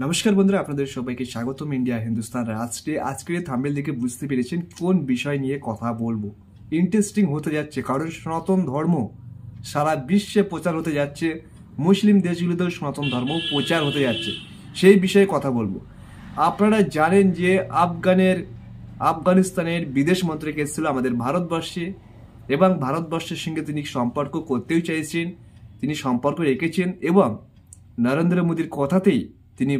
নমস্কার বন্ধুরা, আপনাদের সবাইকে স্বাগতম ইন্ডিয়া হিন্দুস্তান রাষ্ট্রে। আজকের থাম্বনেল দেখে বুঝতে পেরেছেন কোন বিষয় নিয়ে কথা বলবো। ইন্টারেস্টিং হতে যাচ্ছে, কারণ সনাতন ধর্ম সারা বিশ্বে প্রচার হতে যাচ্ছে। মুসলিম দেশগুলোতেও সনাতন ধর্ম প্রচার হতে যাচ্ছে, সেই বিষয়ে কথা বলবো। আপনারা জানেন যে আফগানিস্তানের বিদেশ মন্ত্রী এসেছিল আমাদের ভারতবর্ষে, এবং ভারতবর্ষের সঙ্গে তিনি সম্পর্ক করতেও চাইছেন, তিনি সম্পর্ক রেখেছেন, এবং নরেন্দ্র মোদীর কথাতেই তিনি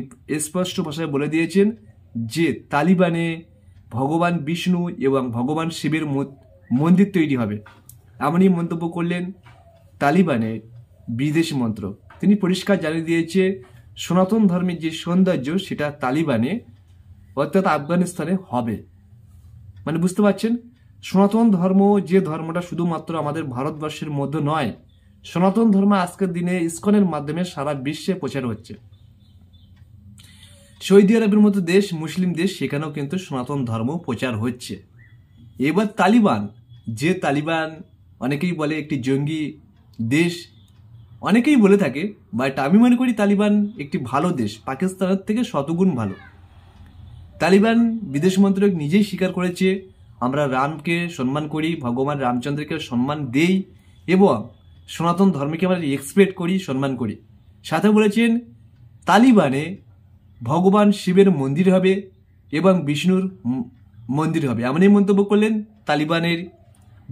স্পষ্ট ভাষায় বলে দিয়েছেন যে তালিবানে ভগবান বিষ্ণু এবং ভগবান শিবের মন্দির তৈরি হবে। এমনই মন্তব্য করলেন তালিবানের বিদেশ মন্ত্রক। তিনি পরিষ্কার জানিয়ে দিয়েছে সনাতন ধর্মের যে সৌন্দর্য সেটা তালিবানে অর্থাৎ আফগানিস্তানে হবে। মানে বুঝতে পারছেন, সনাতন ধর্ম যে ধর্মটা শুধুমাত্র আমাদের ভারতবর্ষের মধ্যে নয়, সনাতন ধর্ম আজকের দিনে ইসকনের মাধ্যমে সারা বিশ্বে প্রচার হচ্ছে। সৌদি আরবের মতো দেশ, মুসলিম দেশ, সেখানেও কিন্তু সনাতন ধর্ম প্রচার হচ্ছে। এবার তালিবান অনেকেই বলে একটি জঙ্গি দেশ, অনেকেই বলে থাকে, বাট আমি মনে করি তালিবান একটি ভালো দেশ, পাকিস্তানের থেকে শতগুণ ভালো। তালিবান বিদেশ মন্ত্রক নিজেই স্বীকার করেছে, আমরা রামকে সম্মান করি, ভগবান রামচন্দ্রকে সম্মান দেই, এবং সনাতন ধর্মকে আমরা রেসপেক্ট করি, সম্মান করি। সাথে বলেছেন তালিবানে ভগবান শিবের মন্দির হবে এবং বিষ্ণুর মন্দির হবে। এমনই মন্তব্য করলেন তালিবানের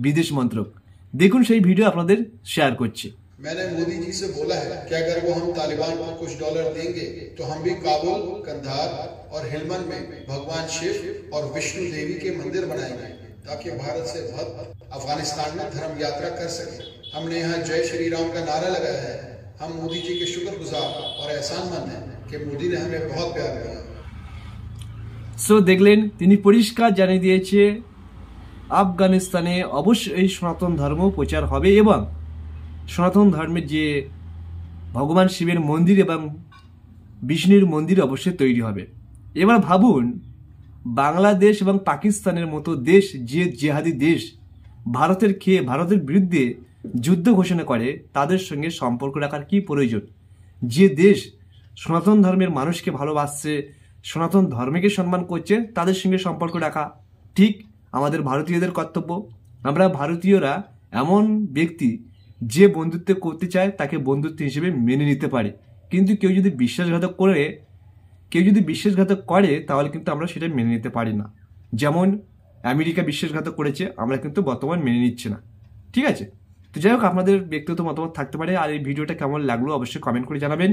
বিদেশ মন্ত্রক। দেখুন সেই ভিডিও আপনাদের শেয়ার করছি। मैंने मोदी जी से बोला है कि अगर वो हम तालिबान को कुछ डॉलर देंगे तो हम भी काबुल, कंधार और हेलमंद में भगवान शिव और विष्णु देवी के मंदिर बनाएंगे, ताकि भारत से भक्त अफगानिस्तान में धर्म यात्रा कर सके। हमने यहाँ जय श्री राम का नारा लगाया है। हम मोदी जी के शुक्रगुजार और एहसानमंद हैं कि मोदी ने हमें बहुत प्यार दिया। সো দেখলেন, তিনি পরিষ্কার জানিয়ে দিয়েছে আফগানিস্তানে অবশ্যই সনাতন ধর্ম প্রচার হবে, এবং সনাতন ধর্মের যে ভগবান শিবের মন্দির এবং বিষ্ণুর মন্দির অবশ্যই তৈরি হবে। এবার ভাবুন, বাংলাদেশ এবং পাকিস্তানের মতো দেশ, যে জেহাদি দেশ, ভারতের বিরুদ্ধে যুদ্ধ ঘোষণা করে, তাদের সঙ্গে সম্পর্ক রাখার কি প্রয়োজন? যে দেশ সনাতন ধর্মের মানুষকে ভালোবাসছে, সনাতন ধর্মকে সম্মান করছে, তাদের সঙ্গে সম্পর্ক রাখা ঠিক আমাদের ভারতীয়দের কর্তব্য। আমরা ভারতীয়রা এমন ব্যক্তি, যে বন্ধুত্ব করতে চায় তাকে বন্ধুত্ব হিসেবে মেনে নিতে পারে, কিন্তু কেউ যদি বিশ্বাসঘাতক করে তাহলে কিন্তু আমরা সেটা মেনে নিতে পারি না। যেমন আমেরিকা বিশ্বাসঘাতক করেছে, আমরা কিন্তু বর্তমান মেনে নিচ্ছি না। ঠিক আছে, তো যাই হোক, আপনাদের ব্যক্তিগত মতামত থাকতে পারে। আর এই ভিডিওটা কেমন লাগলো অবশ্যই কমেন্ট করে জানাবেন।